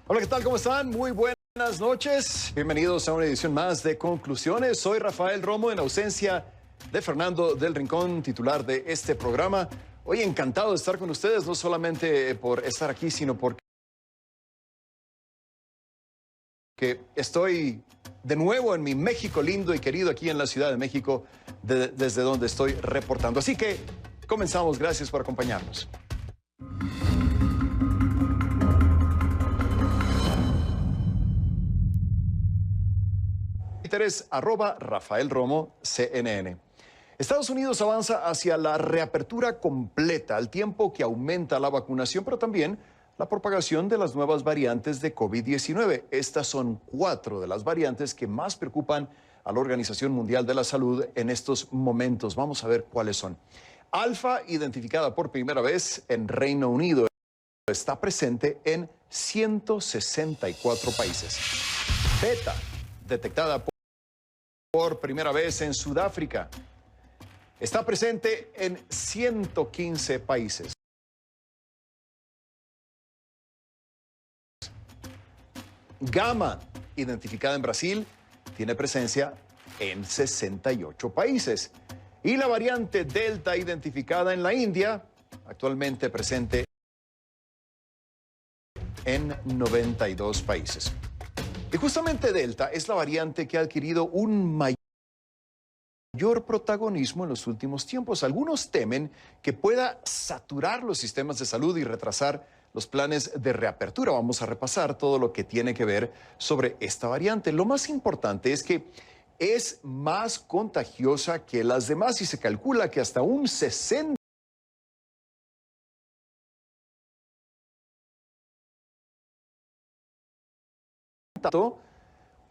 Hola, ¿qué tal? ¿Cómo están? Muy buenas noches. Bienvenidos a una edición más de Conclusiones. Soy Rafael Romo en ausencia de Fernando del Rincón, titular de este programa. Hoy encantado de estar con ustedes, no solamente por estar aquí, sino porque estoy de nuevo en mi México lindo y querido aquí en la Ciudad de México, desde donde estoy reportando. Así que comenzamos. Gracias por acompañarnos. Twitter es @RafaelRomoCNN. Estados Unidos avanza hacia la reapertura completa al tiempo que aumenta la vacunación, pero también la propagación de las nuevas variantes de COVID-19. Estas son 4 de las variantes que más preocupan a la Organización Mundial de la Salud en estos momentos. Vamos a ver cuáles son. Alfa, identificada por primera vez en Reino Unido, está presente en 164 países. Beta, detectada por primera vez en Sudáfrica, está presente en 115 países. Gamma, identificada en Brasil, tiene presencia en 68 países. Y la variante Delta, identificada en la India, actualmente presente en 92 países. Y justamente Delta es la variante que ha adquirido un mayor protagonismo en los últimos tiempos. Algunos temen que pueda saturar los sistemas de salud y retrasar los planes de reapertura. Vamos a repasar todo lo que tiene que ver sobre esta variante. Lo más importante es que es más contagiosa que las demás y se calcula que hasta un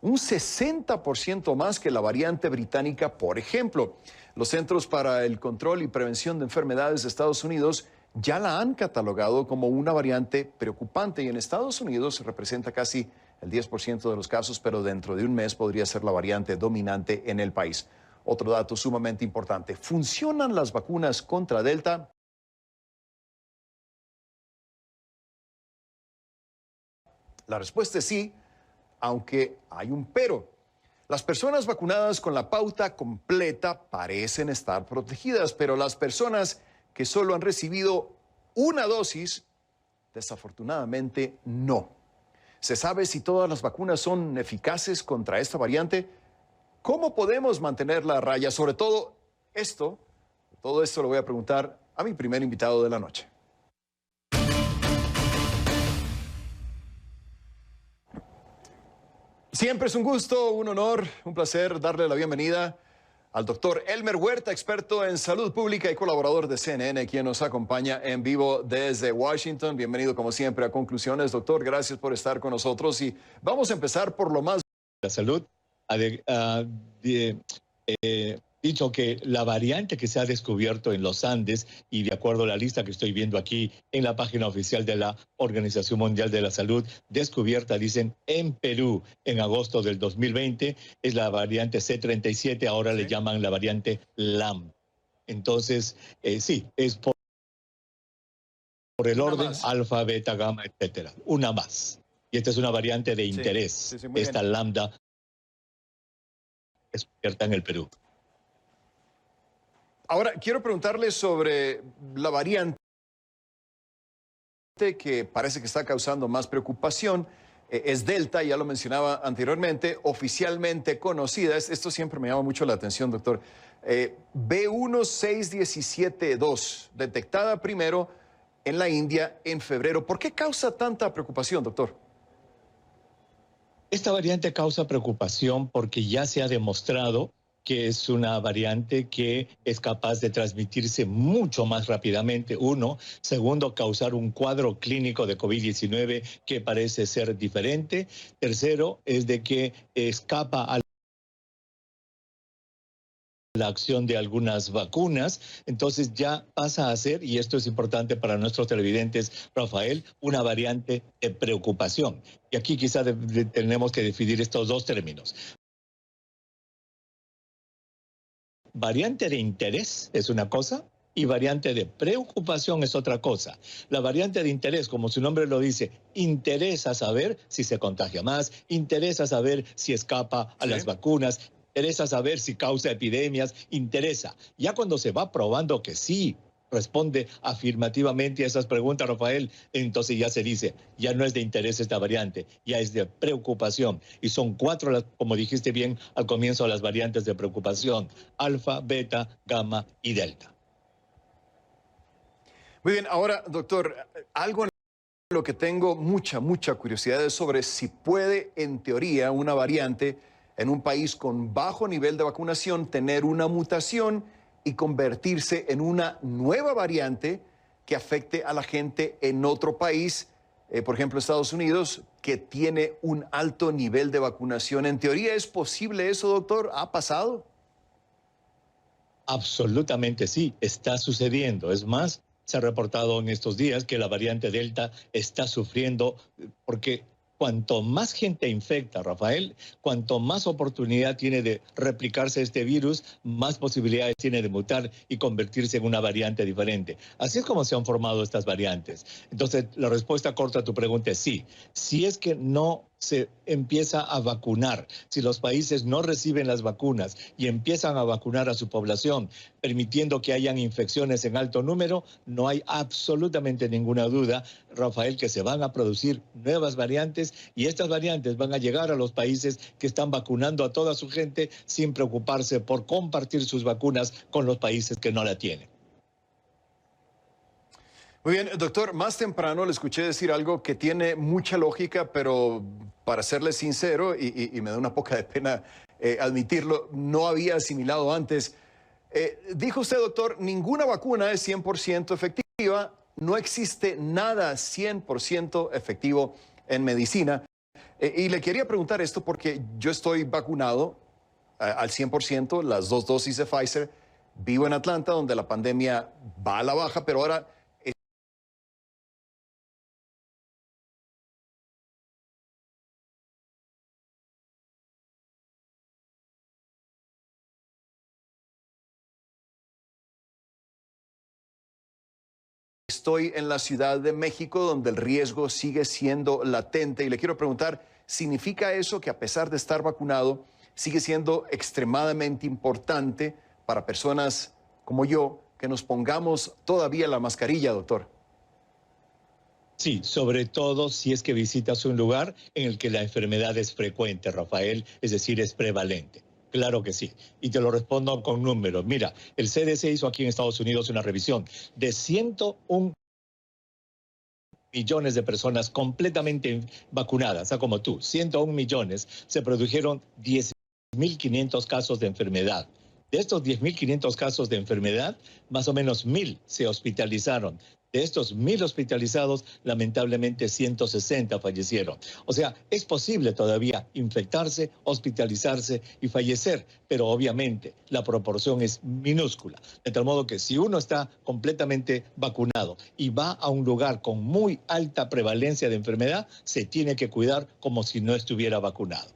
60% más que la variante británica, por ejemplo. Los Centros para el Control y Prevención de Enfermedades de Estados Unidos ya la han catalogado como una variante preocupante y en Estados Unidos representa casi el 10% de los casos, pero dentro de un mes podría ser la variante dominante en el país. Otro dato sumamente importante: ¿funcionan las vacunas contra Delta? La respuesta es sí, aunque hay un pero. Las personas vacunadas con la pauta completa parecen estar protegidas, pero las personas que solo han recibido una dosis, desafortunadamente no. ¿Se sabe si todas las vacunas son eficaces contra esta variante? ¿Cómo podemos mantenerla a raya? Sobre todo todo esto lo voy a preguntar a mi primer invitado de la noche. Siempre es un gusto, un honor, un placer darle la bienvenida al doctor Elmer Huerta, experto en salud pública y colaborador de CNN, quien nos acompaña en vivo desde Washington. Bienvenido como siempre a Conclusiones, doctor. Gracias por estar con nosotros y vamos a empezar por lo más. La salud ha dicho que la variante que se ha descubierto en los Andes, y de acuerdo a la lista que estoy viendo aquí en la página oficial de la Organización Mundial de la Salud, descubierta, dicen, en Perú en agosto del 2020, es la variante C37, ahora ¿Sí? le llaman la variante LAM. Entonces, sí, es por el Una orden más. alfa, beta, gamma, etcétera. Una más. Y esta es una variante de interés. Sí, muy esta bien. lambda descubierta en el Perú. Ahora, quiero preguntarle sobre la variante que parece que está causando más preocupación. Es Delta, ya lo mencionaba anteriormente, oficialmente conocida. Esto siempre me llama mucho la atención, doctor. B16172, detectada primero en la India en febrero. ¿Por qué causa tanta preocupación, doctor? Esta variante causa preocupación porque ya se ha demostrado que es una variante que es capaz de transmitirse mucho más rápidamente, uno. Segundo, causar un cuadro clínico de COVID-19 que parece ser diferente. Tercero, es de que escapa a la acción de algunas vacunas, entonces ya pasa a ser, y esto es importante para nuestros televidentes, Rafael, una variante de preocupación. Y aquí quizá tenemos que definir estos dos términos. Variante de interés es una cosa Y variante de preocupación es otra cosa. La variante de interés, como su nombre lo dice, interesa saber si se contagia más, interesa saber si escapa a Sí. las vacunas, interesa saber si causa epidemias, interesa. Ya cuando se va probando que sí responde afirmativamente a esas preguntas, Rafael, entonces ya se dice, ya no es de interés esta variante, ya es de preocupación. Y son cuatro, como dijiste bien al comienzo, las variantes de preocupación: alfa, beta, gamma y delta. Muy bien, ahora, doctor, algo en lo que tengo mucha curiosidad es sobre si puede, en teoría, una variante en un país con bajo nivel de vacunación tener una mutación y convertirse en una nueva variante que afecte a la gente en otro país, por ejemplo, Estados Unidos, que tiene un alto nivel de vacunación. ¿En teoría es posible eso, doctor? ¿Ha pasado? Absolutamente sí, está sucediendo. Es más, se ha reportado en estos días que la variante Delta está sufriendo porque cuanto más gente infecta, Rafael, cuanto más oportunidad tiene de replicarse este virus, más posibilidades tiene de mutar y convertirse en una variante diferente. Así es como se han formado estas variantes. Entonces, la respuesta corta a tu pregunta es sí. Si es que no se empieza a vacunar, si los países no reciben las vacunas y empiezan a vacunar a su población, permitiendo que hayan infecciones en alto número, no hay absolutamente ninguna duda, Rafael, que se van a producir nuevas variantes y estas variantes van a llegar a los países que están vacunando a toda su gente sin preocuparse por compartir sus vacunas con los países que no la tienen. Muy bien, doctor, más temprano le escuché decir algo que tiene mucha lógica, pero para serle sincero, y me da una poca de pena admitirlo, no había asimilado antes. Dijo usted, doctor, ninguna vacuna es 100% efectiva, no existe nada 100% efectivo en medicina. Y le quería preguntar esto porque yo estoy vacunado al 100%, las dos dosis de Pfizer, vivo en Atlanta, donde la pandemia va a la baja, pero ahora estoy en la Ciudad de México, donde el riesgo sigue siendo latente. Y le quiero preguntar, ¿significa eso que a pesar de estar vacunado, sigue siendo extremadamente importante para personas como yo que nos pongamos todavía la mascarilla, doctor? Sí, sobre todo si es que visitas un lugar en el que la enfermedad es frecuente, Rafael, es decir, es prevalente. Claro que sí. Y te lo respondo con números. Mira, el CDC hizo aquí en Estados Unidos una revisión de 101 millones de personas completamente vacunadas, o sea, como tú, 101 millones, se produjeron 10.500 casos de enfermedad. De estos 10.500 casos de enfermedad, más o menos 1.000 se hospitalizaron. De estos 1.000 hospitalizados, lamentablemente 160 fallecieron. O sea, es posible todavía infectarse, hospitalizarse y fallecer, pero obviamente la proporción es minúscula. De tal modo que si uno está completamente vacunado y va a un lugar con muy alta prevalencia de enfermedad, se tiene que cuidar como si no estuviera vacunado.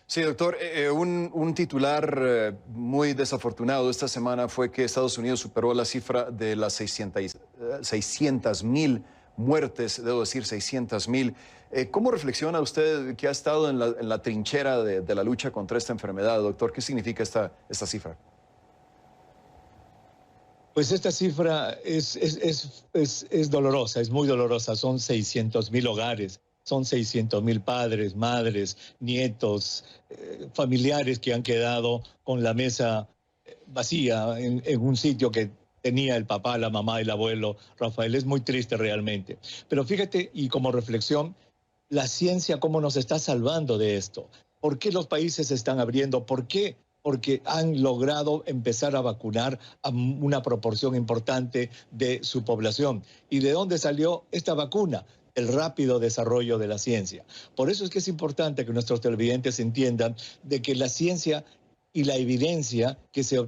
Sí, doctor, un titular muy desafortunado esta semana fue que Estados Unidos superó la cifra de las 600.000 muertes, debo decir 600.000. ¿Cómo reflexiona usted que ha estado en la trinchera de la lucha contra esta enfermedad, doctor? ¿Qué significa esta cifra? Pues esta cifra es dolorosa, es muy dolorosa. Son 600.000 hogares, son 600.000 padres, madres, nietos, familiares que han quedado con la mesa vacía en un sitio que tenía el papá, la mamá, el abuelo. Rafael, es muy triste realmente. Pero fíjate, y como reflexión, la ciencia cómo nos está salvando de esto. ¿Por qué los países se están abriendo? ¿Por qué? Porque han logrado empezar a vacunar a una proporción importante de su población. ¿Y de dónde salió esta vacuna? El rápido desarrollo de la ciencia. Por eso es que es importante que nuestros televidentes entiendan de que la ciencia y la evidencia que se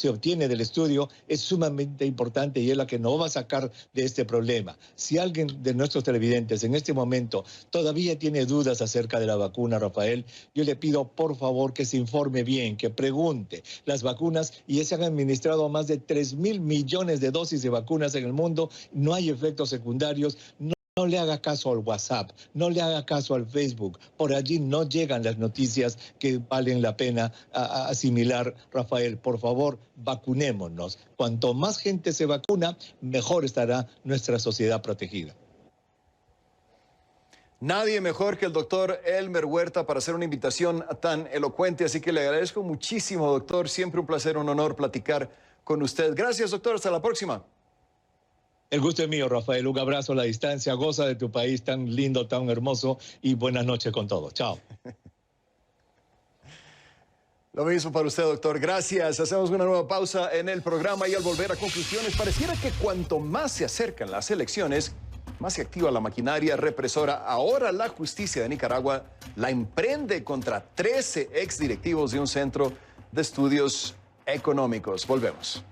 obtiene del estudio es sumamente importante y es la que nos va a sacar de este problema. Si alguien de nuestros televidentes en este momento todavía tiene dudas acerca de la vacuna, Rafael, yo le pido por favor que se informe bien, que pregunte. Las vacunas ya se han administrado más de 3.000 millones de dosis de vacunas en el mundo, no hay efectos secundarios. No le haga caso al WhatsApp, no le haga caso al Facebook. Por allí no llegan las noticias que valen la pena asimilar. Rafael, por favor, vacunémonos. Cuanto más gente se vacuna, mejor estará nuestra sociedad protegida. Nadie mejor que el doctor Elmer Huerta para hacer una invitación tan elocuente, así que le agradezco muchísimo, doctor. Siempre un placer, un honor platicar con usted. Gracias, doctor. Hasta la próxima. El gusto es mío, Rafael. Un abrazo a la distancia. Goza de tu país tan lindo, tan hermoso y buenas noches con todos. Chao. Lo mismo para usted, doctor. Gracias. Hacemos una nueva pausa en el programa y al volver a conclusiones, pareciera que cuanto más se acercan las elecciones, más se activa la maquinaria represora. Ahora la justicia de Nicaragua la emprende contra 13 exdirectivos de un centro de estudios económicos. Volvemos.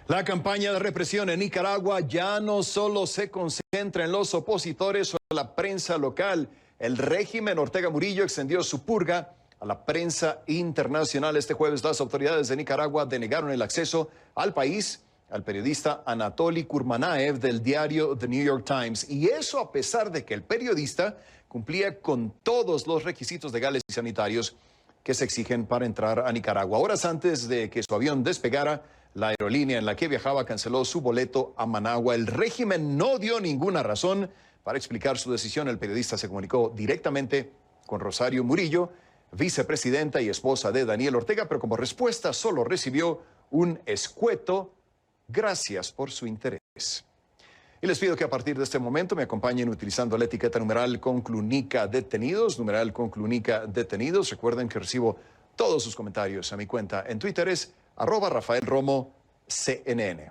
La campaña de represión en Nicaragua ya no solo se concentra en los opositores o en la prensa local. El régimen Ortega Murillo extendió su purga a la prensa internacional. Este jueves las autoridades de Nicaragua denegaron el acceso al país al periodista Anatoly Kurmanaev del diario The New York Times. Y eso a pesar de que el periodista cumplía con todos los requisitos legales y sanitarios que se exigen para entrar a Nicaragua. Horas antes de que su avión despegara, la aerolínea en la que viajaba canceló su boleto a Managua. El régimen no dio ninguna razón para explicar su decisión. El periodista se comunicó directamente con Rosario Murillo, vicepresidenta y esposa de Daniel Ortega, pero como respuesta solo recibió un escueto "gracias por su interés". Y les pido que a partir de este momento me acompañen utilizando la etiqueta numeral Conclunica Detenidos, numeral Conclunica Detenidos. Recuerden que recibo todos sus comentarios a mi cuenta en Twitter, es @RafaelRomoCNN.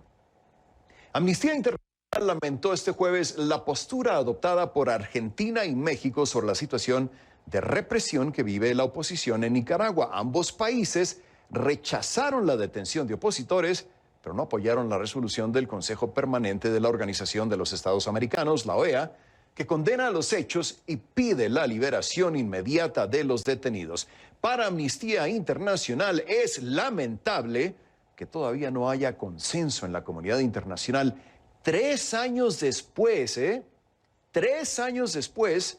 Amnistía Internacional lamentó este jueves la postura adoptada por Argentina y México sobre la situación de represión que vive la oposición en Nicaragua. Ambos países rechazaron la detención de opositores, pero no apoyaron la resolución del Consejo Permanente de la Organización de los Estados Americanos, la OEA, que condena los hechos y pide la liberación inmediata de los detenidos. Para Amnistía Internacional es lamentable que todavía no haya consenso en la comunidad internacional 3 años después, 3 años después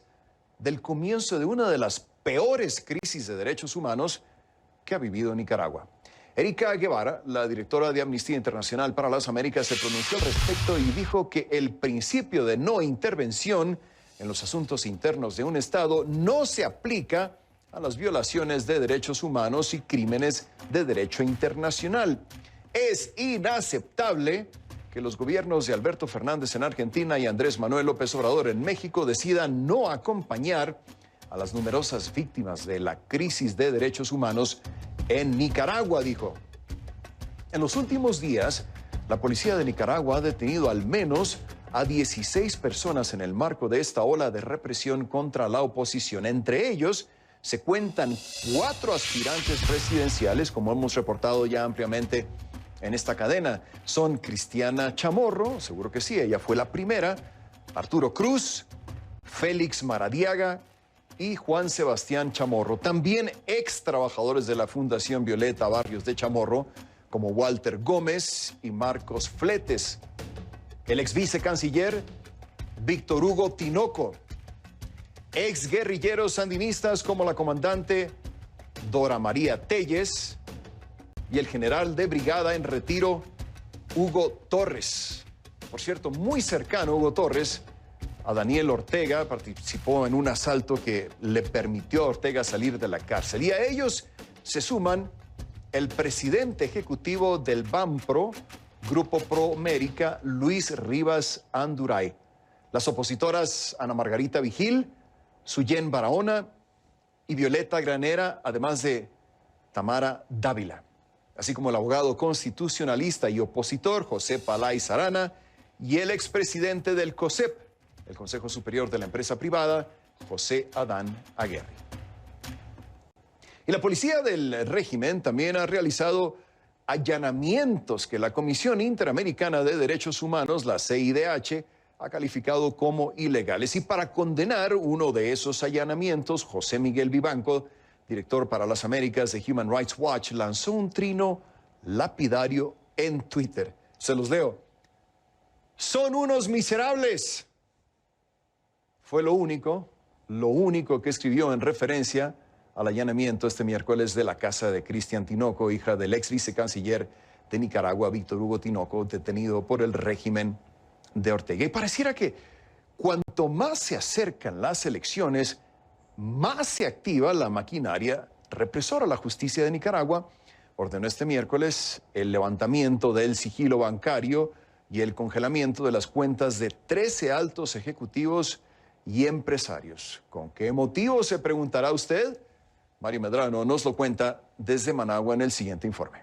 del comienzo de una de las peores crisis de derechos humanos que ha vivido Nicaragua. Erika Guevara, la directora de Amnistía Internacional para las Américas, se pronunció al respecto y dijo que el principio de no intervención en los asuntos internos de un Estado no se aplica a las violaciones de derechos humanos y crímenes de derecho internacional. Es inaceptable que los gobiernos de Alberto Fernández en Argentina y Andrés Manuel López Obrador en México decidan no acompañar a las numerosas víctimas de la crisis de derechos humanos en Nicaragua, dijo. En los últimos días, la policía de Nicaragua ha detenido al menos a 16 personas en el marco de esta ola de represión contra la oposición. Entre ellos se cuentan 4 aspirantes presidenciales, como hemos reportado ya ampliamente en esta cadena. Son Cristiana Chamorro, seguro que sí, ella fue la primera, Arturo Cruz, Félix Maradiaga y Juan Sebastián Chamorro. También ex trabajadores de la Fundación Violeta Barrios de Chamorro, como Walter Gómez y Marcos Fletes. El ex vicecanciller Víctor Hugo Tinoco. Ex guerrilleros sandinistas como la comandante Dora María Telles y el general de brigada en retiro Hugo Torres. Por cierto, muy cercano Hugo Torres a Daniel Ortega, participó en un asalto que le permitió a Ortega salir de la cárcel. Y a ellos se suman el presidente ejecutivo del BAMPRO, Grupo Pro América, Luis Rivas Anduray. Las opositoras Ana Margarita Vigil, Suyen Barahona y Violeta Granera, además de Tamara Dávila, así como el abogado constitucionalista y opositor José Palay Sarana y el expresidente del COSEP, el Consejo Superior de la Empresa Privada, José Adán Aguirre. Y la policía del régimen también ha realizado allanamientos que la Comisión Interamericana de Derechos Humanos, la CIDH, ha calificado como ilegales. Y para condenar uno de esos allanamientos, José Miguel Vivanco, director para las Américas de Human Rights Watch, lanzó un trino lapidario en Twitter. Se los leo. Son unos miserables. Fue lo único que escribió en referencia al allanamiento este miércoles de la casa de Cristian Tinoco, hija del ex vicecanciller de Nicaragua, Víctor Hugo Tinoco, detenido por el régimen de Ortega. Y pareciera que cuanto más se acercan las elecciones, más se activa la maquinaria represora. La justicia de Nicaragua ordenó este miércoles el levantamiento del sigilo bancario y el congelamiento de las cuentas de 13 altos ejecutivos y empresarios. ¿Con qué motivo, se preguntará usted? Mario Medrano nos lo cuenta desde Managua en el siguiente informe.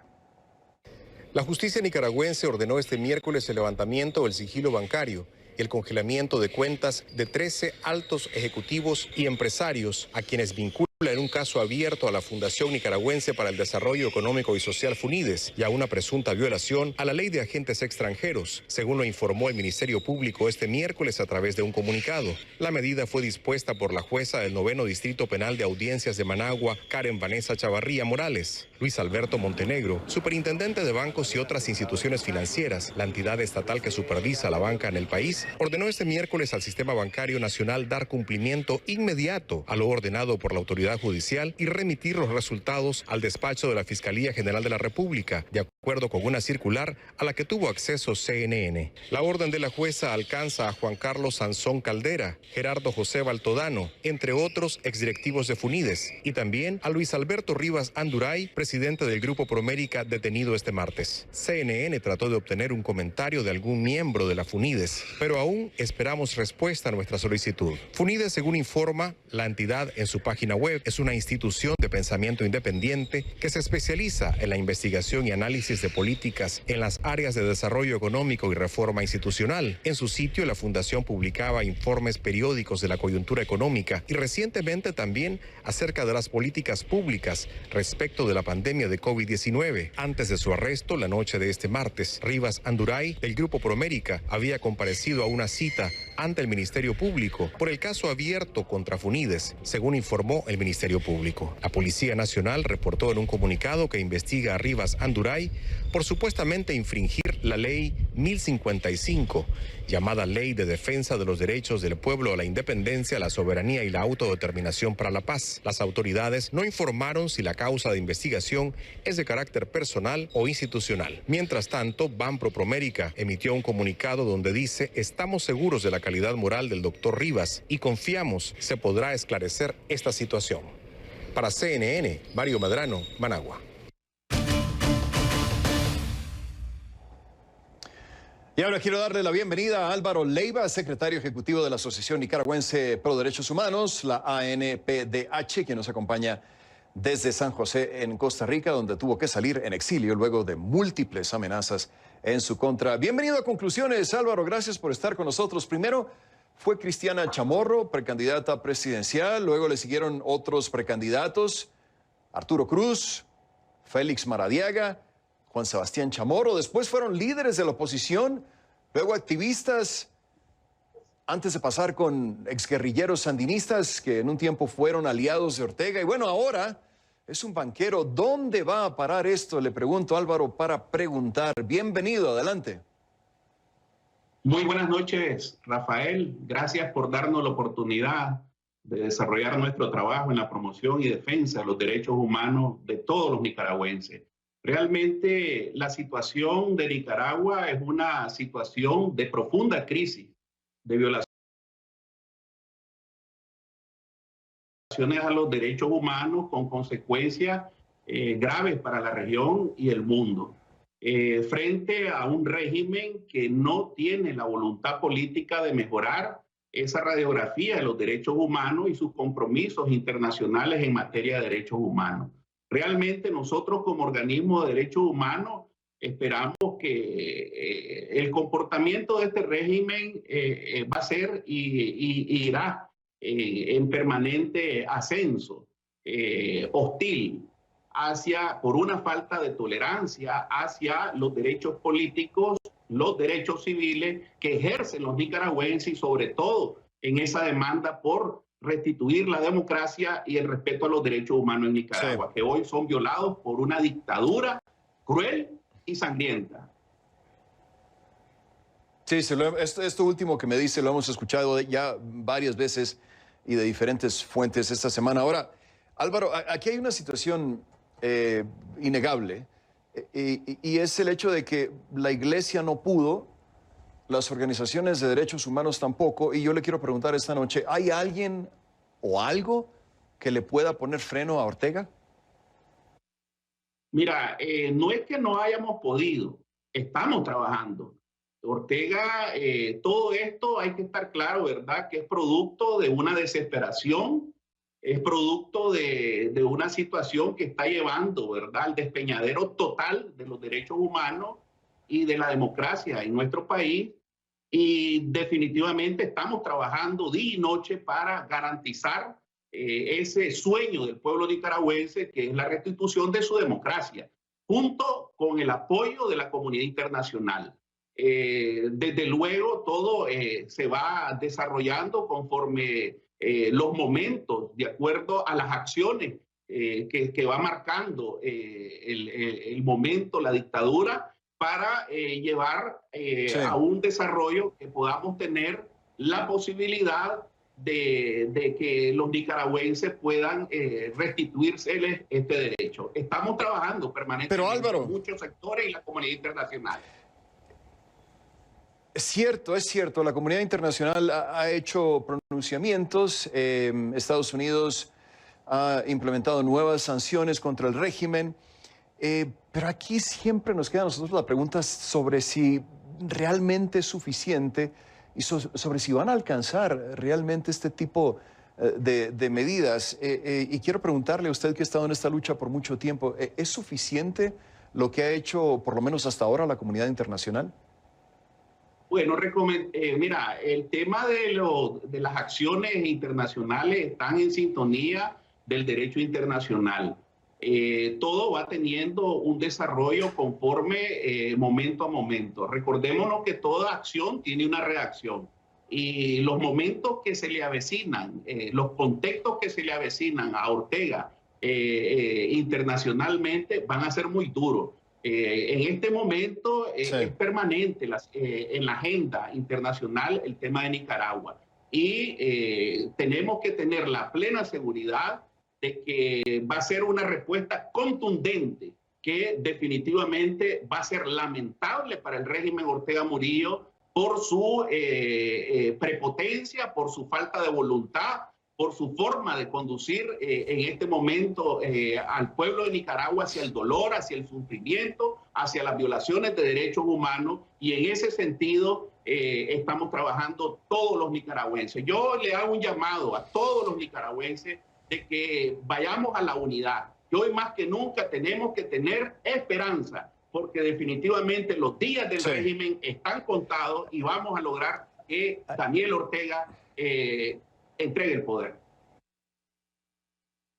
La justicia nicaragüense ordenó este miércoles el levantamiento del sigilo bancario y el congelamiento de cuentas de 13 altos ejecutivos y empresarios a quienes vincula en un caso abierto a la Fundación Nicaragüense para el Desarrollo Económico y Social FUNIDES y a una presunta violación a la ley de agentes extranjeros, según lo informó el Ministerio Público este miércoles a través de un comunicado. La medida fue dispuesta por la jueza del 9º Distrito Penal de Audiencias de Managua, Karen Vanessa Chavarría Morales. Luis Alberto Montenegro, superintendente de bancos y otras instituciones financieras, la entidad estatal que supervisa la banca en el país, ordenó este miércoles al Sistema Bancario Nacional dar cumplimiento inmediato a lo ordenado por la autoridad judicial y remitir los resultados al despacho de la Fiscalía General de la República, de acuerdo con una circular a la que tuvo acceso CNN. La orden de la jueza alcanza a Juan Carlos Sansón Caldera, Gerardo José Baltodano, entre otros exdirectivos de FUNIDES, y también a Luis Alberto Rivas Anduray, presidente del Grupo Promérica, detenido este martes. CNN trató de obtener un comentario de algún miembro de la FUNIDES, pero aún esperamos respuesta a nuestra solicitud. FUNIDES, según informa la entidad en su página web, es una institución de pensamiento independiente que se especializa en la investigación y análisis de políticas en las áreas de desarrollo económico y reforma institucional. En su sitio, la fundación publicaba informes periódicos de la coyuntura económica y recientemente también acerca de las políticas públicas respecto de la pandemia de COVID-19. Antes de su arresto, la noche de este martes, Rivas Anduray, del Grupo Promérica, había comparecido a una cita ante el Ministerio Público por el caso abierto contra FUNIDES, según informó el Ministerio Público. La Policía Nacional reportó en un comunicado que investiga a Rivas Anduray por supuestamente infringir la Ley 1055, llamada Ley de Defensa de los Derechos del Pueblo a la Independencia, la Soberanía y la Autodeterminación para la Paz. Las autoridades no informaron si la causa de investigación es de carácter personal o institucional. Mientras tanto, Banpro Promérica emitió un comunicado donde dice: estamos seguros de la calidad moral del doctor Rivas y confiamos se podrá esclarecer esta situación. Para CNN, Mario Medrano, Managua. Y ahora quiero darle la bienvenida a Álvaro Leiva, secretario ejecutivo de la Asociación Nicaragüense Pro Derechos Humanos, la ANPDH, que nos acompaña desde San José, en Costa Rica, donde tuvo que salir en exilio luego de múltiples amenazas en su contra. Bienvenido a Conclusiones, Álvaro, gracias por estar con nosotros. Primero fue Cristiana Chamorro, precandidata presidencial, luego le siguieron otros precandidatos, Arturo Cruz, Félix Maradiaga, Juan Sebastián Chamorro, después fueron líderes de la oposición, luego activistas, antes de pasar con exguerrilleros sandinistas que en un tiempo fueron aliados de Ortega, y bueno, ahora es un banquero. ¿Dónde va a parar esto? Le pregunto, Álvaro, para preguntar. Bienvenido, adelante. Muy buenas noches, Rafael. Gracias por darnos la oportunidad de desarrollar nuestro trabajo en la promoción y defensa de los derechos humanos de todos los nicaragüenses. Realmente la situación de Nicaragua es una situación de profunda crisis, de violaciones a los derechos humanos con consecuencias graves para la región y el mundo. Frente a un régimen que no tiene la voluntad política de mejorar esa radiografía de los derechos humanos y sus compromisos internacionales en materia de derechos humanos. Realmente nosotros como organismo de derechos humanos Esperamos que el comportamiento de este régimen va a ser y irá en permanente ascenso, hostil, por una falta de tolerancia hacia los derechos políticos, los derechos civiles que ejercen los nicaragüenses y sobre todo en esa demanda por restituir la democracia y el respeto a los derechos humanos en Nicaragua, que hoy son violados por una dictadura cruel y sangrienta. Sí, esto último que me dice lo hemos escuchado ya varias veces y de diferentes fuentes esta semana. Ahora, Álvaro, aquí hay una situación innegable y es el hecho de que la Iglesia no pudo, las organizaciones de derechos humanos tampoco, y yo le quiero preguntar esta noche, ¿hay alguien o algo que le pueda poner freno a Ortega? Mira, no es que no hayamos podido, estamos trabajando. Ortega, todo esto hay que estar claro, ¿verdad? Que es producto de una desesperación, es producto de una situación que está llevando, ¿verdad?, al despeñadero total de los derechos humanos y de la democracia en nuestro país. Y definitivamente estamos trabajando día y noche para garantizar ese sueño del pueblo nicaragüense, que es la restitución de su democracia, junto con el apoyo de la comunidad internacional. Desde luego, todo se va desarrollando conforme los momentos, de acuerdo a las acciones que va marcando el momento, la dictadura, para llevar a un desarrollo que podamos tener la posibilidad de que los nicaragüenses puedan restituirse este derecho. Estamos trabajando permanentemente. Pero Álvaro, con muchos sectores y la comunidad internacional. Es cierto, la comunidad internacional ha hecho pronunciamientos, Estados Unidos ha implementado nuevas sanciones contra el régimen, pero aquí siempre nos queda a nosotros la pregunta sobre si realmente es suficiente y sobre si van a alcanzar realmente este tipo de medidas. Y quiero preguntarle a usted que ha estado en esta lucha por mucho tiempo, ¿es suficiente lo que ha hecho por lo menos hasta ahora la comunidad internacional? Bueno, mira, el tema de las acciones internacionales están en sintonía del derecho internacional. Todo va teniendo un desarrollo conforme momento a momento. Recordémonos que toda acción tiene una reacción y los momentos que se le avecinan, los contextos que se le avecinan a Ortega internacionalmente van a ser muy duros. En este momento es permanente en la agenda internacional el tema de Nicaragua y tenemos que tener la plena seguridad de que va a ser una respuesta contundente que definitivamente va a ser lamentable para el régimen Ortega Murillo por su prepotencia, por su falta de voluntad, por su forma de conducir en este momento al pueblo de Nicaragua hacia el dolor, hacia el sufrimiento, hacia las violaciones de derechos humanos, y en ese sentido estamos trabajando todos los nicaragüenses. Yo le hago un llamado a todos los nicaragüenses de que vayamos a la unidad. Y hoy más que nunca tenemos que tener esperanza, porque definitivamente los días del régimen están contados y vamos a lograr que Daniel Ortega entregue el poder.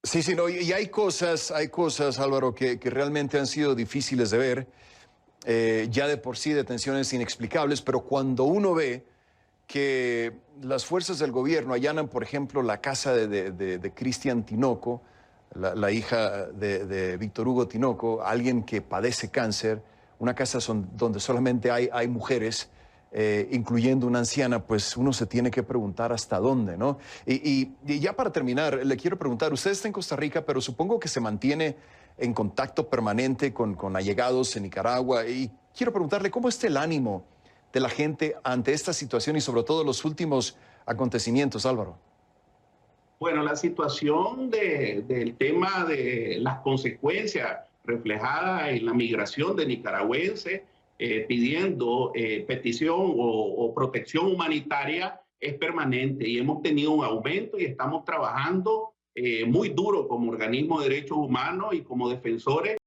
Sí, no, y hay cosas, Álvaro, que realmente han sido difíciles de ver, ya de por sí detenciones inexplicables, pero cuando uno ve que las fuerzas del gobierno allanan, por ejemplo, la casa de Cristian Tinoco, la hija de Víctor Hugo Tinoco, alguien que padece cáncer, una casa donde solamente hay mujeres, incluyendo una anciana, pues uno se tiene que preguntar hasta dónde, ¿no? Y ya para terminar, le quiero preguntar, usted está en Costa Rica, pero supongo que se mantiene en contacto permanente con allegados en Nicaragua, y quiero preguntarle, ¿cómo está el ánimo de la gente ante esta situación y sobre todo los últimos acontecimientos, Álvaro? Bueno, la situación del tema de las consecuencias reflejadas en la migración de nicaragüenses pidiendo petición o protección humanitaria es permanente y hemos tenido un aumento y estamos trabajando muy duro como organismo de derechos humanos y como defensores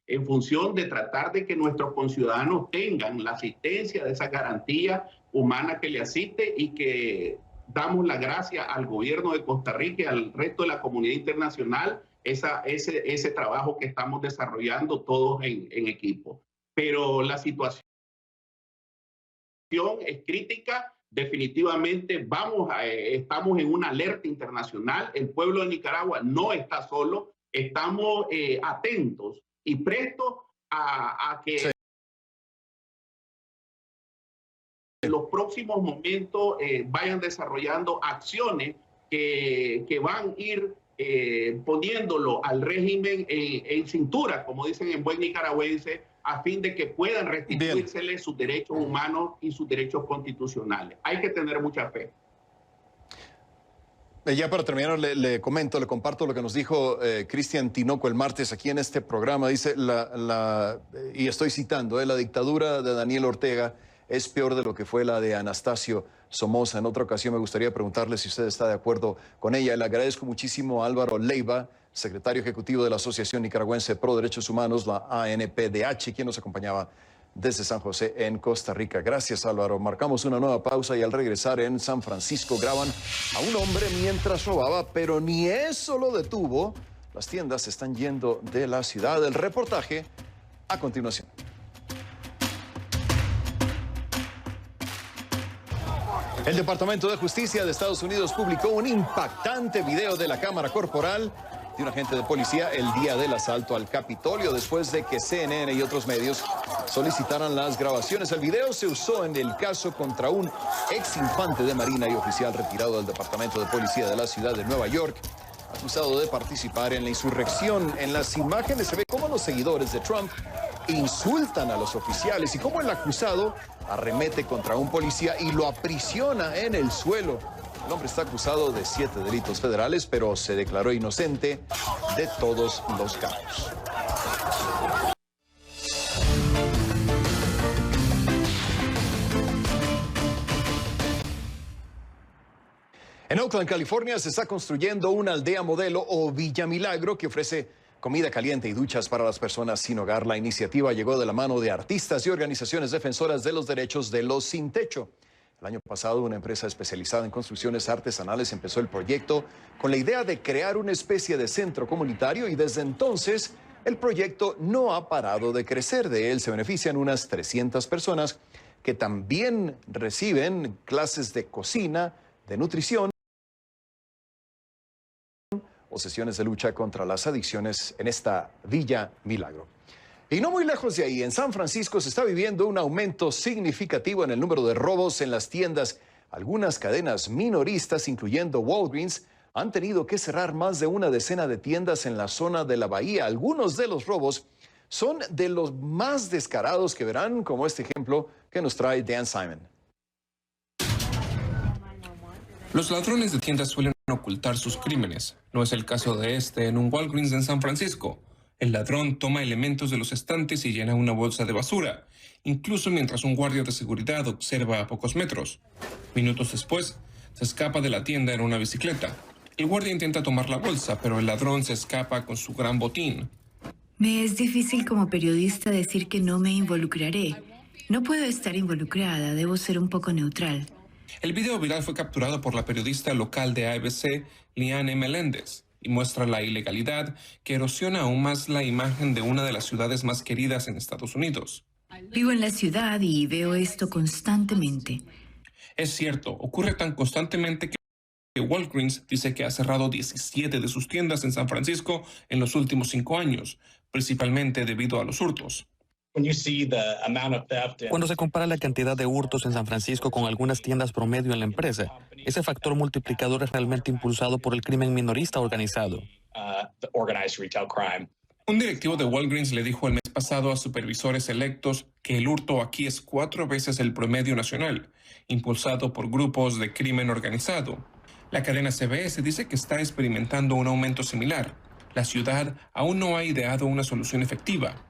en función de tratar de que nuestros conciudadanos tengan la asistencia de esa garantía humana que le asiste, y que damos la gracia al gobierno de Costa Rica y al resto de la comunidad internacional ese trabajo que estamos desarrollando todos en equipo. Pero la situación es crítica. Definitivamente estamos en una alerta internacional. El pueblo de Nicaragua no está solo. Estamos atentos y prestos a que sí, en los próximos momentos vayan desarrollando acciones que van a ir poniéndolo al régimen en cintura, como dicen en buen nicaragüense, a fin de que puedan restituírsele sus derechos humanos y sus derechos constitucionales. Hay que tener mucha fe. Ya para terminar, le comparto lo que nos dijo Cristian Tinoco el martes aquí en este programa. Dice, y estoy citando, la dictadura de Daniel Ortega es peor de lo que fue la de Anastasio Somoza. En otra ocasión me gustaría preguntarle si usted está de acuerdo con ella. Le agradezco muchísimo a Álvaro Leiva, secretario ejecutivo de la Asociación Nicaragüense Pro Derechos Humanos, la ANPDH, quien nos acompañaba desde San José en Costa Rica. Gracias, Álvaro. Marcamos una nueva pausa y al regresar en San Francisco graban a un hombre mientras robaba, pero ni eso lo detuvo. Las tiendas se están yendo de la ciudad. El reportaje a continuación. El Departamento de Justicia de Estados Unidos publicó un impactante video de la cámara corporal de un agente de policía el día del asalto al Capitolio, después de que CNN y otros medios solicitaran las grabaciones. El video se usó en el caso contra un ex infante de Marina y oficial retirado del Departamento de Policía de la ciudad de Nueva York, acusado de participar en la insurrección. En las imágenes se ve cómo los seguidores de Trump insultan a los oficiales y cómo el acusado arremete contra un policía y lo aprisiona en el suelo. El hombre está acusado de 7 delitos federales, pero se declaró inocente de todos los cargos. En Oakland, California, se está construyendo una aldea modelo o Villa Milagro que ofrece comida caliente y duchas para las personas sin hogar. La iniciativa llegó de la mano de artistas y organizaciones defensoras de los derechos de los sin techo. El año pasado, una empresa especializada en construcciones artesanales empezó el proyecto con la idea de crear una especie de centro comunitario, y desde entonces el proyecto no ha parado de crecer. De él se benefician unas 300 personas que también reciben clases de cocina, de nutrición o sesiones de lucha contra las adicciones en esta Villa Milagro. Y no muy lejos de ahí, en San Francisco se está viviendo un aumento significativo en el número de robos en las tiendas. Algunas cadenas minoristas, incluyendo Walgreens, han tenido que cerrar más de una decena de tiendas en la zona de la Bahía. Algunos de los robos son de los más descarados que verán, como este ejemplo que nos trae Dan Simon. Los ladrones de tiendas suelen ocultar sus crímenes. No es el caso de este en un Walgreens en San Francisco. El ladrón toma elementos de los estantes y llena una bolsa de basura, incluso mientras un guardia de seguridad observa a pocos metros. Minutos después, se escapa de la tienda en una bicicleta. El guardia intenta tomar la bolsa, pero el ladrón se escapa con su gran botín. Me es difícil como periodista decir que no me involucraré. No puedo estar involucrada, debo ser un poco neutral. El video viral fue capturado por la periodista local de ABC, Liane Meléndez, y muestra la ilegalidad que erosiona aún más la imagen de una de las ciudades más queridas en Estados Unidos. Vivo en la ciudad y veo esto constantemente. Es cierto, ocurre tan constantemente que Walgreens dice que ha cerrado 17 de sus tiendas en San Francisco en los últimos 5 años, principalmente debido a los hurtos. Cuando se compara la cantidad de hurtos en San Francisco con algunas tiendas promedio en la empresa, ese factor multiplicador es realmente impulsado por el crimen minorista organizado. Un directivo de Walgreens le dijo el mes pasado a supervisores electos que el hurto aquí es 4 veces el promedio nacional, impulsado por grupos de crimen organizado. La cadena CBS dice que está experimentando un aumento similar. La ciudad aún no ha ideado una solución efectiva.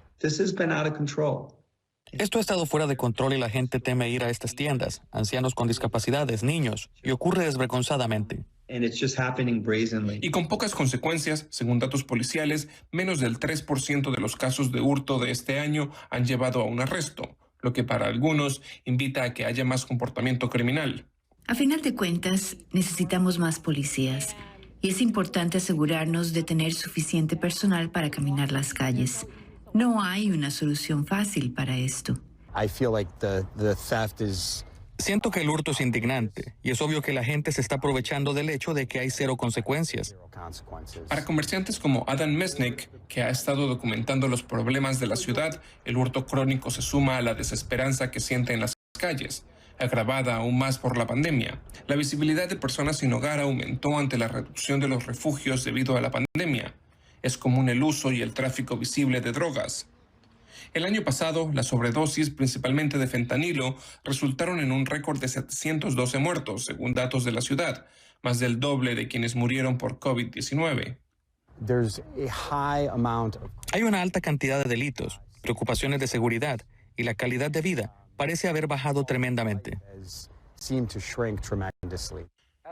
Esto ha estado fuera de control y la gente teme ir a estas tiendas, ancianos con discapacidades, niños, y ocurre desvergonzadamente. Y con pocas consecuencias, según datos policiales, menos del 3% de los casos de hurto de este año han llevado a un arresto, lo que para algunos invita a que haya más comportamiento criminal. A final de cuentas, necesitamos más policías y es importante asegurarnos de tener suficiente personal para caminar las calles. No hay una solución fácil para esto. Siento que el hurto es indignante y es obvio que la gente se está aprovechando del hecho de que hay cero consecuencias. Para comerciantes como Adam Mesnick, que ha estado documentando los problemas de la ciudad, el hurto crónico se suma a la desesperanza que siente en las calles, agravada aún más por la pandemia. La visibilidad de personas sin hogar aumentó ante la reducción de los refugios debido a la pandemia. Es común el uso y el tráfico visible de drogas. El año pasado, las sobredosis, principalmente de fentanilo, resultaron en un récord de 712 muertos, según datos de la ciudad, más del doble de quienes murieron por COVID-19. Hay una alta cantidad de delitos, preocupaciones de seguridad y la calidad de vida parece haber bajado tremendamente.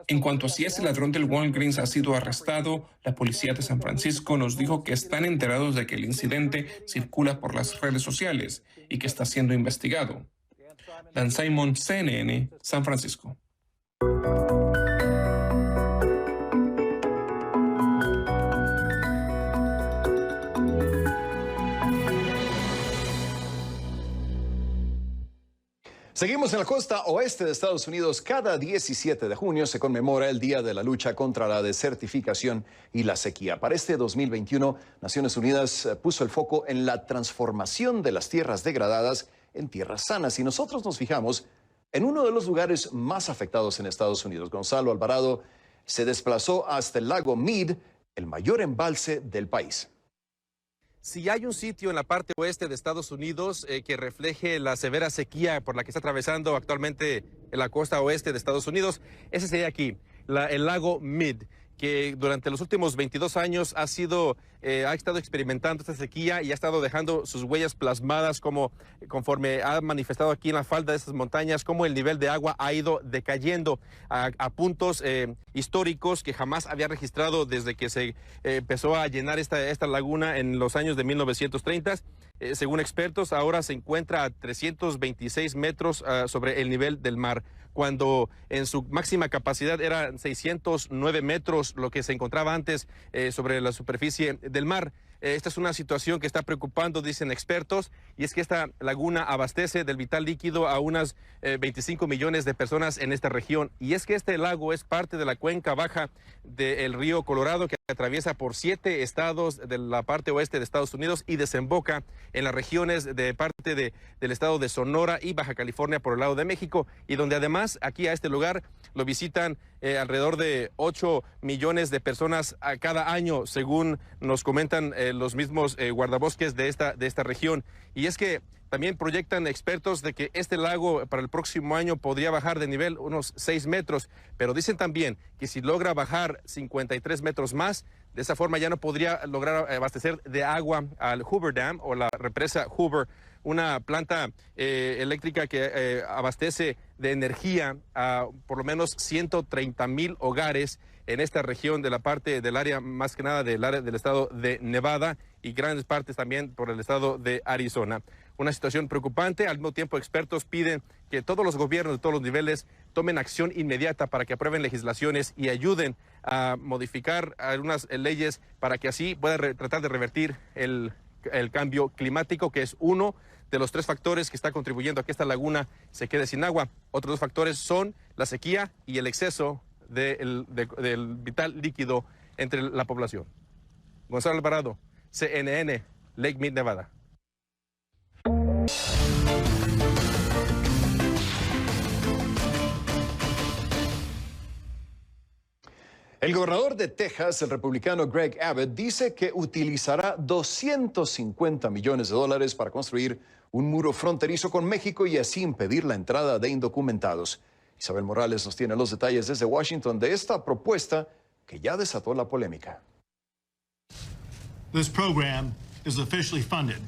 En cuanto a si ese ladrón del Walgreens ha sido arrestado, la policía de San Francisco nos dijo que están enterados de que el incidente circula por las redes sociales y que está siendo investigado. Dan Simon, CNN, San Francisco. Seguimos en la costa oeste de Estados Unidos. Cada 17 de junio se conmemora el Día de la Lucha contra la Desertificación y la Sequía. Para este 2021, Naciones Unidas puso el foco en la transformación de las tierras degradadas en tierras sanas. Y nosotros nos fijamos en uno de los lugares más afectados en Estados Unidos. Gonzalo Alvarado se desplazó hasta el lago Mead, el mayor embalse del país. Si hay un sitio en la parte oeste de Estados Unidos que refleje la severa sequía por la que está atravesando actualmente en la costa oeste de Estados Unidos, ese sería aquí, el lago Mead, que durante los últimos 22 años ha estado experimentando esta sequía y ha estado dejando sus huellas plasmadas conforme ha manifestado aquí en la falda de estas montañas, cómo el nivel de agua ha ido decayendo a puntos históricos que jamás había registrado desde que se empezó a llenar esta laguna en los años de 1930. Según expertos, ahora se encuentra a 326 metros sobre el nivel del mar, cuando en su máxima capacidad era 609 metros lo que se encontraba antes sobre la superficie del mar. Esta es una situación que está preocupando, dicen expertos, y es que esta laguna abastece del vital líquido a unas 25 millones de personas en esta región. Y es que este lago es parte de la cuenca baja del río Colorado, que atraviesa por 7 estados de la parte oeste de Estados Unidos y desemboca en las regiones de parte del estado de Sonora y Baja California por el lado de México, y donde además aquí a este lugar lo visitan alrededor de 8 millones de personas a cada año, según nos comentan los mismos guardabosques de esta región. Y es que también proyectan expertos de que este lago para el próximo año podría bajar de nivel unos 6 metros, pero dicen también que si logra bajar 53 metros más, de esa forma ya no podría lograr abastecer de agua al Hoover Dam o la represa Hoover, una planta eléctrica que abastece de energía a por lo menos 130,000 hogares en esta región de la parte del área, más que nada del área del estado de Nevada y grandes partes también por el estado de Arizona. Una situación preocupante. Al mismo tiempo, expertos piden que todos los gobiernos de todos los niveles tomen acción inmediata para que aprueben legislaciones y ayuden a modificar algunas leyes para que así pueda tratar de revertir el cambio climático, que es uno de los 3 factores que está contribuyendo a que esta laguna se quede sin agua. Otros 2 factores son la sequía y el exceso del vital líquido entre la población. Gonzalo Alvarado, CNN, Lake Mead, Nevada. El gobernador de Texas, el republicano Greg Abbott, dice que utilizará $250 millones para construir un muro fronterizo con México y así impedir la entrada de indocumentados. Isabel Morales nos tiene los detalles desde Washington de esta propuesta que ya desató la polémica. This program is officially funded.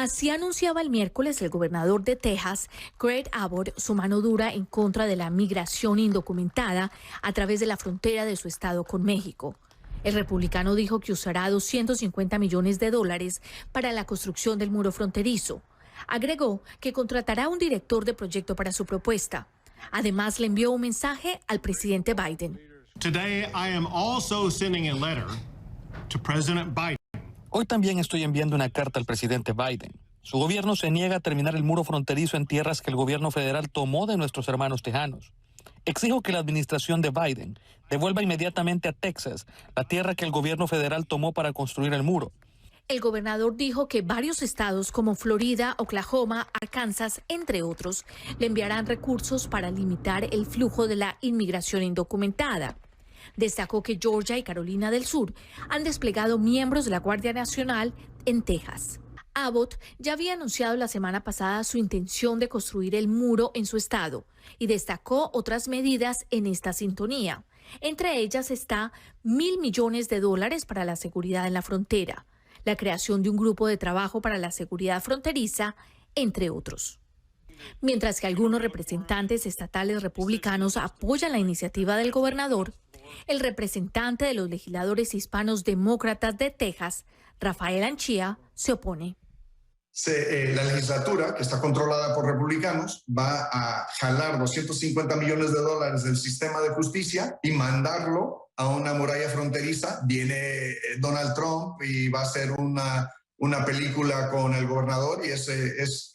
Así anunciaba el miércoles el gobernador de Texas, Greg Abbott, su mano dura en contra de la migración indocumentada a través de la frontera de su estado con México. El republicano dijo que usará $250 millones para la construcción del muro fronterizo. Agregó que contratará un director de proyecto para su propuesta. Además, le envió un mensaje al presidente Biden. Hoy también estoy enviando una carta al presidente Biden. Su gobierno se niega a terminar el muro fronterizo en tierras que el gobierno federal tomó de nuestros hermanos tejanos. Exijo que la administración de Biden devuelva inmediatamente a Texas la tierra que el gobierno federal tomó para construir el muro. El gobernador dijo que varios estados como Florida, Oklahoma, Arkansas, entre otros, le enviarán recursos para limitar el flujo de la inmigración indocumentada. Destacó que Georgia y Carolina del Sur han desplegado miembros de la Guardia Nacional en Texas. Abbott ya había anunciado la semana pasada su intención de construir el muro en su estado y destacó otras medidas en esta sintonía. Entre ellas está $1.000 millones para la seguridad en la frontera, la creación de un grupo de trabajo para la seguridad fronteriza, entre otros. Mientras que algunos representantes estatales republicanos apoyan la iniciativa del gobernador, el representante de los legisladores hispanos demócratas de Texas, Rafael Anchía, se opone. La legislatura, que está controlada por republicanos, va a jalar $250 millones del sistema de justicia y mandarlo a una muralla fronteriza. Viene Donald Trump y va a hacer una película con el gobernador y es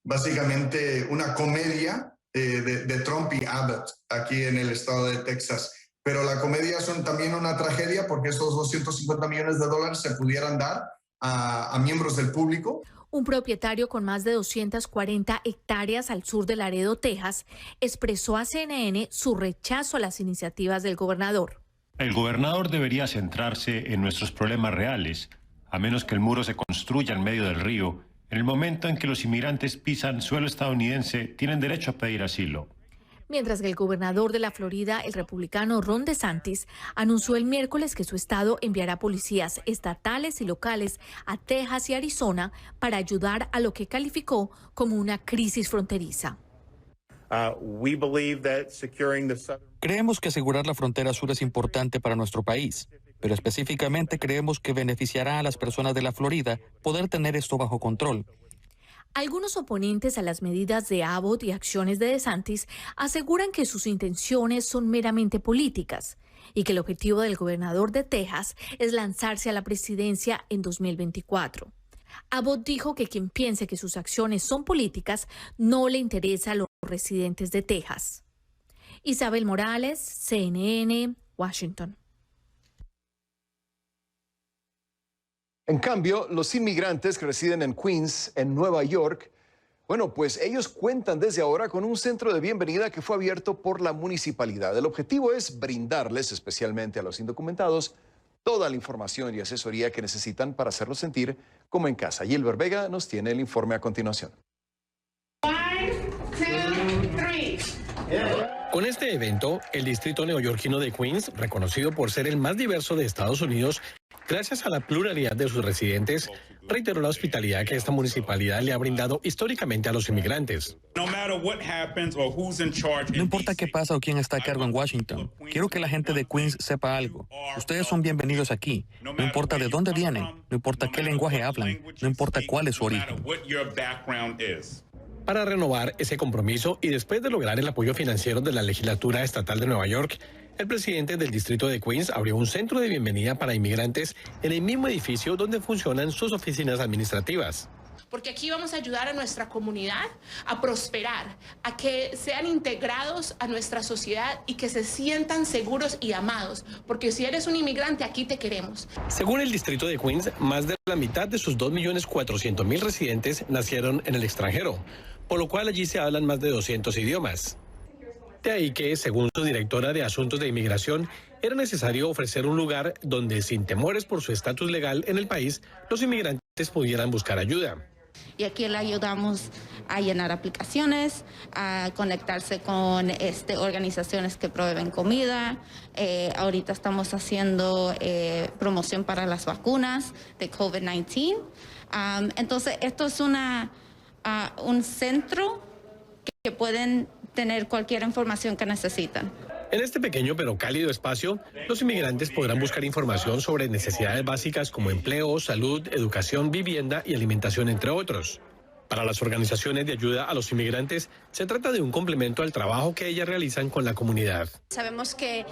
básicamente una comedia de Trump y Abbott aquí en el estado de Texas. Pero la comedia son también una tragedia porque esos $250 millones se pudieran dar a miembros del público. Un propietario con más de 240 hectáreas al sur de Laredo, Texas, expresó a CNN su rechazo a las iniciativas del gobernador. El gobernador debería centrarse en nuestros problemas reales, a menos que el muro se construya en medio del río. En el momento en que los inmigrantes pisan suelo estadounidense, tienen derecho a pedir asilo. Mientras que el gobernador de la Florida, el republicano Ron DeSantis, anunció el miércoles que su estado enviará policías estatales y locales a Texas y Arizona para ayudar a lo que calificó como una crisis fronteriza. Creemos que asegurar la frontera sur es importante para nuestro país, pero específicamente creemos que beneficiará a las personas de la Florida poder tener esto bajo control. Algunos oponentes a las medidas de Abbott y acciones de DeSantis aseguran que sus intenciones son meramente políticas y que el objetivo del gobernador de Texas es lanzarse a la presidencia en 2024. Abbott dijo que quien piense que sus acciones son políticas no le interesa a los residentes de Texas. Isabel Morales, CNN, Washington. En cambio, los inmigrantes que residen en Queens, en Nueva York, bueno, pues ellos cuentan desde ahora con un centro de bienvenida que fue abierto por la municipalidad. El objetivo es brindarles, especialmente a los indocumentados, toda la información y asesoría que necesitan para hacerlos sentir como en casa. Gilbert Vega nos tiene el informe a continuación. 1, 2, 3. Con este evento, el distrito neoyorquino de Queens, reconocido por ser el más diverso de Estados Unidos, gracias a la pluralidad de sus residentes, reiteró la hospitalidad que esta municipalidad le ha brindado históricamente a los inmigrantes. No importa qué pasa o quién está a cargo en Washington, quiero que la gente de Queens sepa algo. Ustedes son bienvenidos aquí. No importa de dónde vienen, no importa qué lenguaje hablan, no importa cuál es su origen. Para renovar ese compromiso y después de lograr el apoyo financiero de la legislatura estatal de Nueva York, el presidente del distrito de Queens abrió un centro de bienvenida para inmigrantes en el mismo edificio donde funcionan sus oficinas administrativas. Porque aquí vamos a ayudar a nuestra comunidad a prosperar, a que sean integrados a nuestra sociedad y que se sientan seguros y amados. Porque si eres un inmigrante, aquí te queremos. Según el distrito de Queens, más de la mitad de sus 2.400.000 residentes nacieron en el extranjero, por lo cual allí se hablan más de 200 idiomas. De ahí que, según su directora de Asuntos de Inmigración, era necesario ofrecer un lugar donde, sin temores por su estatus legal en el país, los inmigrantes pudieran buscar ayuda. Y aquí le ayudamos a llenar aplicaciones, a conectarse con organizaciones que proveen comida. Ahorita estamos haciendo promoción para las vacunas de COVID-19. Entonces, esto es un centro que pueden tener cualquier información que necesitan. En este pequeño pero cálido espacio, los inmigrantes podrán buscar información sobre necesidades básicas como empleo, salud, educación, vivienda y alimentación, entre otros. Para las organizaciones de ayuda a los inmigrantes, se trata de un complemento al trabajo que ellas realizan con la comunidad. Sabemos que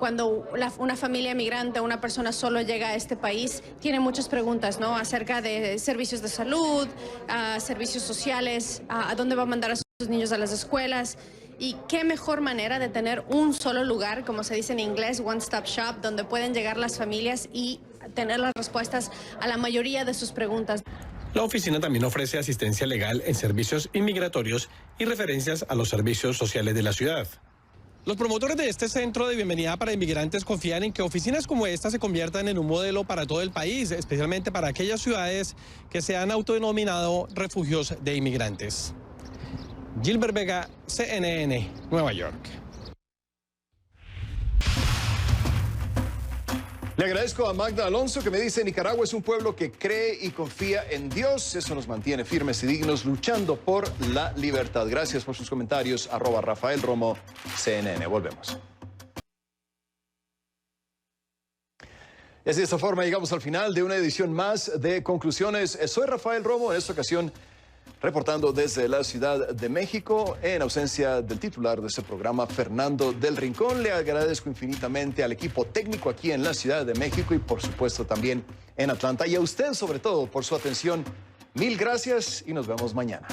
cuando una familia migrante, una persona solo llega a este país, tiene muchas preguntas, ¿no? Acerca de servicios de salud, servicios sociales, a dónde va a mandar a sus niños a las escuelas. Y qué mejor manera de tener un solo lugar, como se dice en inglés, one stop shop, donde pueden llegar las familias y tener las respuestas a la mayoría de sus preguntas. La oficina también ofrece asistencia legal en servicios inmigratorios y referencias a los servicios sociales de la ciudad. Los promotores de este centro de bienvenida para inmigrantes confían en que oficinas como esta se conviertan en un modelo para todo el país, especialmente para aquellas ciudades que se han autodenominado refugios de inmigrantes. Gilbert Vega, CNN, Nueva York. Le agradezco a Magda Alonso que me dice: Nicaragua es un pueblo que cree y confía en Dios. Eso nos mantiene firmes y dignos luchando por la libertad. Gracias por sus comentarios. @Rafael Romo, CNN. Volvemos. Y así de esta forma llegamos al final de una edición más de Conclusiones. Soy Rafael Romo, en esta ocasión reportando desde la Ciudad de México, en ausencia del titular de este programa, Fernando del Rincón. Le agradezco infinitamente al equipo técnico aquí en la Ciudad de México y por supuesto también en Atlanta. Y a usted sobre todo por su atención. Mil gracias y nos vemos mañana.